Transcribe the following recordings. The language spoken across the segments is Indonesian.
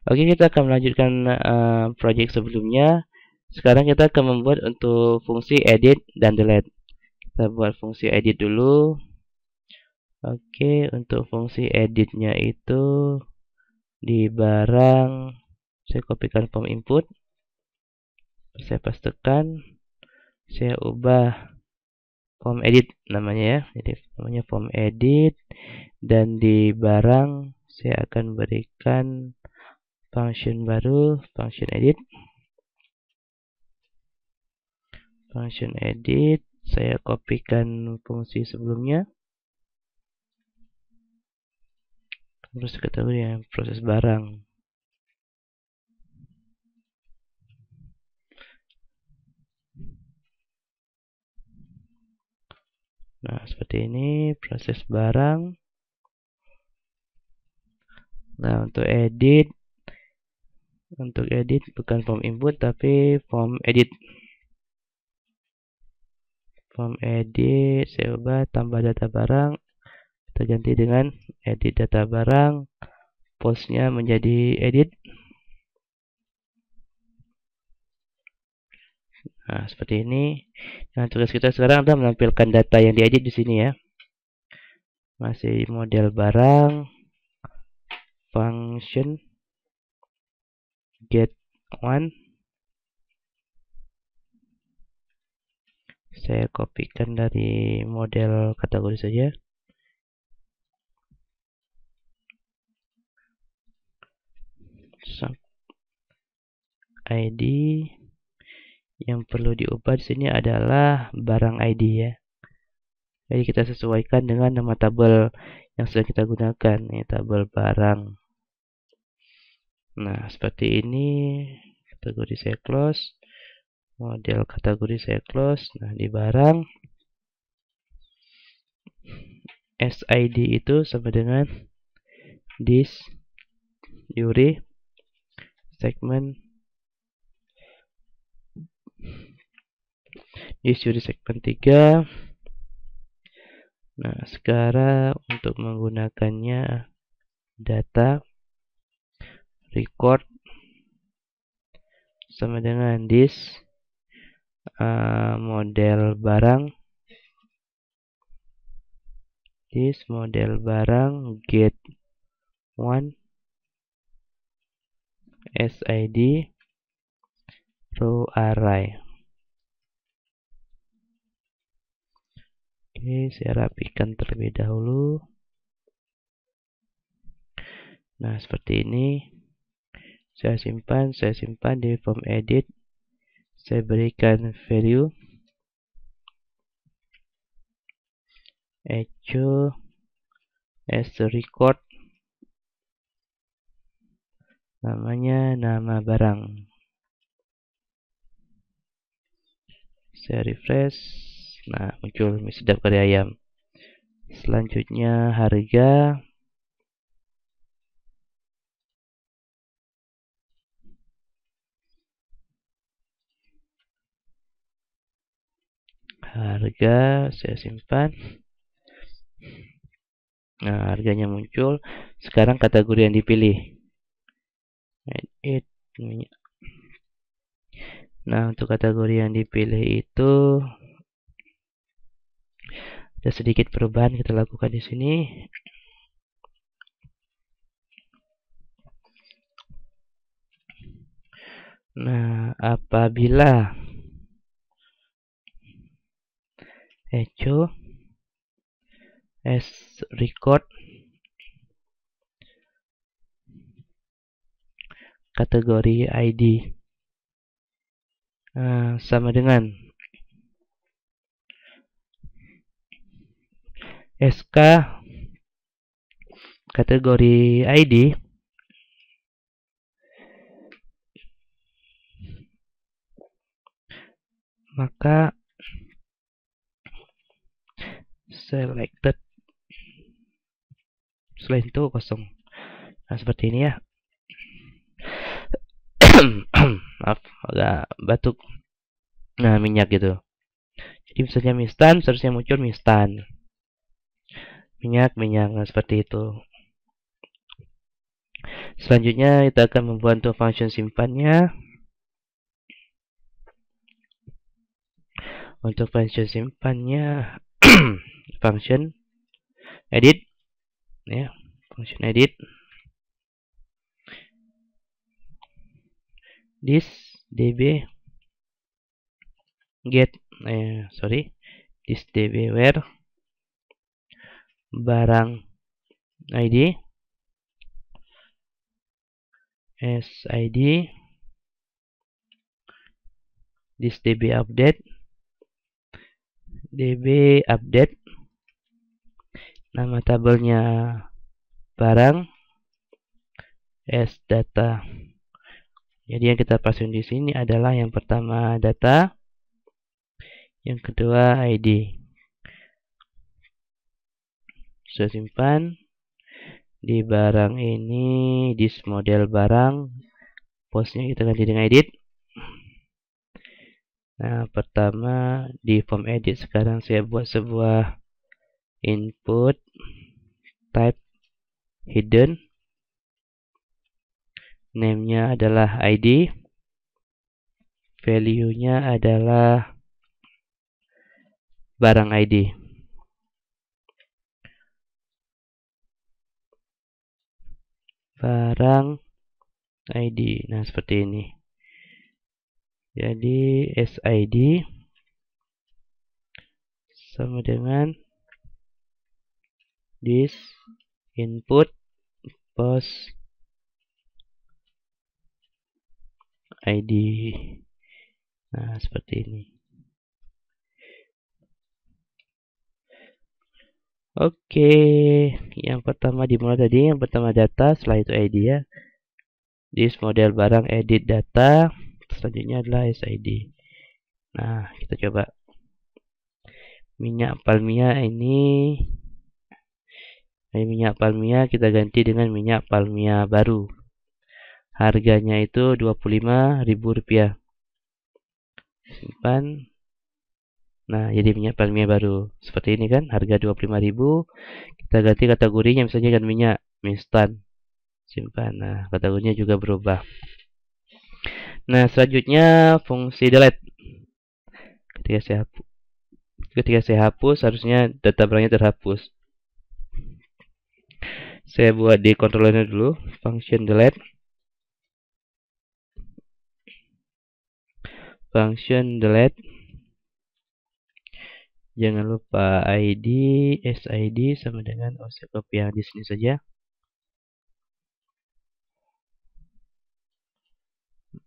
Oke, kita akan melanjutkan project sebelumnya. Sekarang kita akan membuat untuk fungsi edit dan delete. Kita buat fungsi edit dulu. Oke, untuk fungsi editnya itu di barang, saya kopikan form input, saya pastekan, saya ubah form edit namanya ya, jadi namanya form edit, dan di barang saya akan berikan function baru, function edit. Function edit, saya kopikan fungsi sebelumnya, terus ketahui ya proses barang. Nah, seperti ini proses barang. Nah, untuk edit bukan form input tapi form edit. Form edit saya ubah tambah data barang, kita ganti dengan edit data barang, postnya menjadi edit. Nah, seperti ini. Nah, tugas kita sekarang adalah menampilkan data yang diedit di sini ya. Masih model barang, function get one. Saya kopikan dari model kategori saja. Sub ID yang perlu diubah di sini adalah barang ID ya. Jadi kita sesuaikan dengan nama tabel yang sudah kita gunakan, ini tabel barang. Nah, seperti ini. Kategori saya close, model kategori saya close. Nah, di barang SID itu sama dengan this URI segment, this URI segment 3. Nah, sekarang untuk menggunakannya data record sama dengan this model barang, this model barang get one SID row array. Oke, saya rapikan terlebih dahulu. Nah, seperti ini. Saya simpan di form edit. Saya berikan value echo as record, namanya nama barang. Saya refresh. Nah, muncul mie sedap kari ayam. Selanjutnya harga. Harga saya simpan. Nah, harganya muncul. Sekarang kategori yang dipilih. Edit. Nah, untuk kategori yang dipilih itu ada sedikit perubahan kita lakukan di sini. Nah, apabila echo as record kategori ID sama dengan SK kategori ID, maka selected selain itu kosong. Nah, seperti ini ya. Maaf, agak batuk. Nah, minyak gitu. Jadi misalnya mistan, seharusnya muncul mistan. Minyak, nah seperti itu. Selanjutnya kita akan membuat untuk function simpannya. Untuk function simpannya function edit, ya, function edit this db get this db where barang id sid this db update nama tabelnya barang as data. Jadi yang kita pasang di sini adalah yang pertama data, yang kedua ID. Saya simpan di barang ini, this model barang, postnya kita ganti dengan edit. Nah, pertama di form edit sekarang saya buat sebuah input type hidden, name-nya adalah ID, value-nya adalah barang ID. Barang ID. Nah, seperti ini. Jadi SID sama dengan this input post ID. Nah, seperti ini. Oke, yang pertama dimulai tadi, yang pertama data, setelah itu ID ya. This model barang edit data, selanjutnya adalah SID. Nah, kita coba. Minyak palmia ini, minyak palmia kita ganti dengan minyak palmia baru. Harganya itu Rp25.000. Simpan. Nah, jadi minyak palmia baru. Seperti ini kan, harga 25.000. Kita ganti kategorinya, misalnya kan minyak instan. Simpan. Nah, kategorinya juga berubah. Nah, selanjutnya fungsi delete. Ketika saya hapus, harusnya data barangnya terhapus. Saya buat di controllernya dulu, function delete. Function delete. Jangan lupa ID, SID sama dengan saya copy yang di sini saja.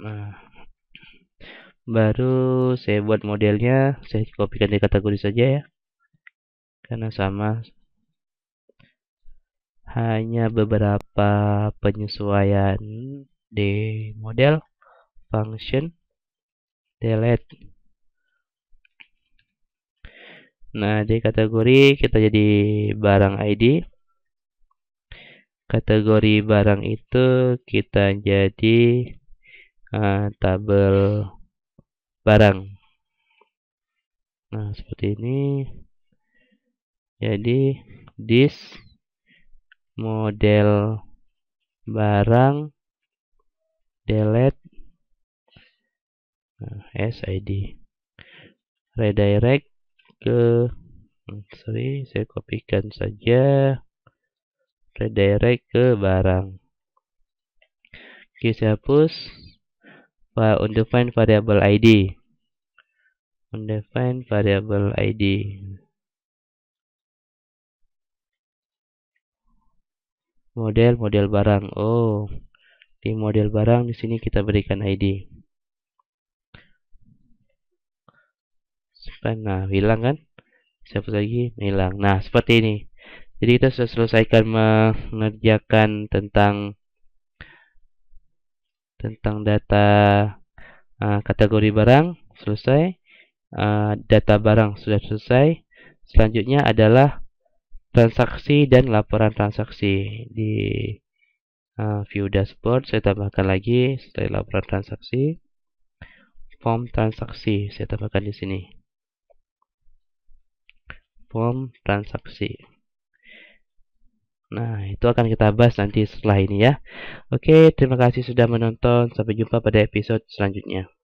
Nah, baru saya buat modelnya, saya kopikan di kategori saja ya, karena sama. Hanya beberapa penyesuaian di model function delete. Nah, di kategori kita jadi barang ID. Kategori barang itu kita jadi tabel barang. Nah, seperti ini. Jadi this model barang delete SID, redirect ke saya kopikan saja, redirect ke barang. Oke, saya hapus. Undefined variable ID, undefined variable ID. Model barang. Oh, di model barang di sini kita berikan ID. Nah, hilang kan? Saya hapus lagi, hilang. Nah, seperti ini. Jadi kita sudah selesaikan mengerjakan tentang data kategori barang, selesai. Data barang sudah selesai. Selanjutnya adalah transaksi dan laporan transaksi. Di view dashboard saya tambahkan lagi setelah laporan transaksi, form transaksi saya tambahkan di sini. Form transaksi. Nah, itu akan kita bahas nanti setelah ini ya. Oke, terima kasih sudah menonton. Sampai jumpa pada episode selanjutnya.